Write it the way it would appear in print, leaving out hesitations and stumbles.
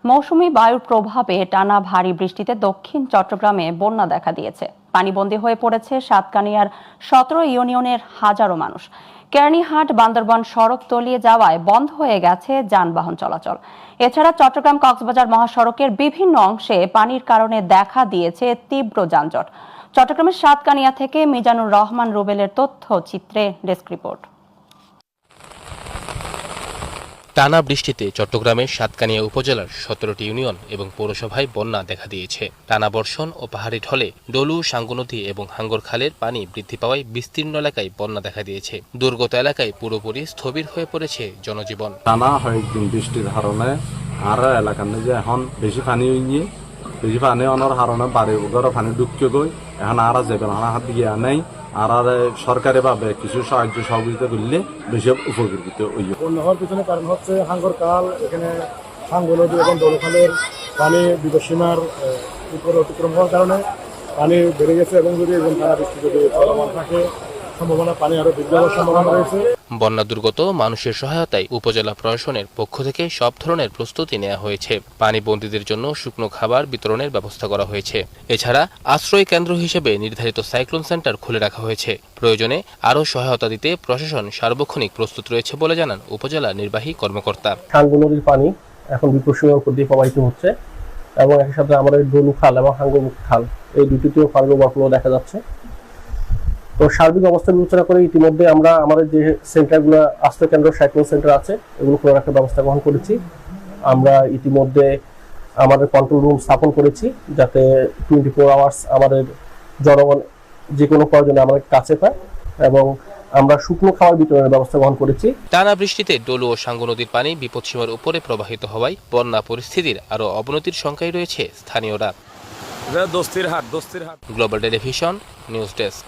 মৌসুমী বায়ুর প্রভাবে টানা ভারী বৃষ্টিতে দক্ষিণ চট্টগ্রামে বন্যা দেখা দিয়েছে। পানিবন্দী হয়ে পড়েছে সাতকানিয়ার 17 ইউনিয়নের হাজারো মানুষ। কেরানীহাট বান্দরবান সড়ক তলিয়ে যাওয়ায় বন্ধ হয়ে গেছে যানবাহন চলাচল। এছাড়া চট্টগ্রাম কক্সবাজার মহাসড়কের বিভিন্ন অংশে পানির কারণে দেখা দিয়েছে তীব্র যানজট। চট্টগ্রামের সাতকানিয়া থেকে মিজানুর রহমান রুবেলের তথ্যচিত্রে ডেস্ক রিপোর্ট। টানা বৃষ্টিতে চট্টগ্রামের সাতকানিয়া উপজেলার 17টি ইউনিয়ন এবং পৌরসভায় বন্যা দেখা দিয়েছে। টানা বর্ষণ ও পাহাড়ি ঢলে ডলু, সাঙ্গু নদী এবং হাঙ্গর খালের পানি বৃদ্ধি পাওয়ায় বিস্তীর্ণ এলাকায় বন্যা দেখা দিয়েছে। দুর্গত এলাকায় পুরোপুরি স্থবির হয়ে পড়েছে জনজীবন। টানা কয়েকদিন বৃষ্টির কারণে আর এলাকার যে এখন বেশি পানি হয়ে বেশি পানি আনার কারণে বাড়ি ঘরে পানি ঢুকছে গই এখন আর যাবে হাত দিয়ে নেই আর সরকারি ভাবে কিছু সাহায্য সহযোগিতা করলে বেশি উপকৃত হইবে। বন্যা হওয়ার পিছনে কারণ হচ্ছে হাঙ্গর কাল, এখানে সাঙ্গু নদী এবং দলখালের পানি বিপদসীমার উপরে অতিক্রম হওয়ার কারণে পানি বেড়ে গেছে এবং যদি এবং টানা বৃষ্টি যদি চলমান থাকে সম্ভাবনা পানি আরো বৃদ্ধি হওয়ার সম্ভাবনা রয়েছে। বন্যা দুর্গত মানুষের সহায়তায় উপজেলা প্রশাসনের পক্ষ থেকে সব ধরনের প্রস্তুতি নেওয়া হয়েছে। পানিবন্দীদের জন্য শুকনো খাবার বিতরণের ব্যবস্থা করা হয়েছে। এছাড়া আশ্রয় কেন্দ্র হিসেবে নির্ধারিত সাইক্লোন সেন্টার খুলে রাখা হয়েছে। প্রয়োজনে আরও সহায়তা দিতে প্রশাসন সার্বক্ষণিক প্রস্তুত রয়েছে বলে জানান উপজেলা নির্বাহী কর্মকর্তা। সাঙ্গু নদীর পানি এখন বিপদসীমার উপর দিয়ে প্রবাহিত হচ্ছে এবং একই সাথে আমাদের ডলু খাল এবং হাঙ্গরমুখ খাল এই দুটিতেও পানির ওভারফ্লো দেখা যাচ্ছে। তো সার্বিক অবস্থা বিবেচনা করে ইতিমধ্যে আমরা আমাদের যে সেন্টারগুলো আশ্রয় কেন্দ্র সাইক্লোন সেন্টার আছে এগুলো খোলা রাখার ব্যবস্থা গ্রহণ করেছি। আমরা ইতিমধ্যে আমাদের কন্ট্রোল রুম স্থাপন করেছি যাতে 24 আওয়ার্স আমাদের জনগণ যে কোনো প্রয়োজনে আমাদের কাছে পায় এবং আমরা শুকনো খাবার বিতরণের ব্যবস্থা গ্রহণ করেছি। টানা বৃষ্টিতে ডলু ও সাঙ্গু নদীর পানি বিপদসীমার উপরে প্রবাহিত হওয়ায় বন্যা পরিস্থিতির আরও অবনতির শঙ্কায় রয়েছে স্থানীয়রা। দোস্তির হাট। Global television news desk.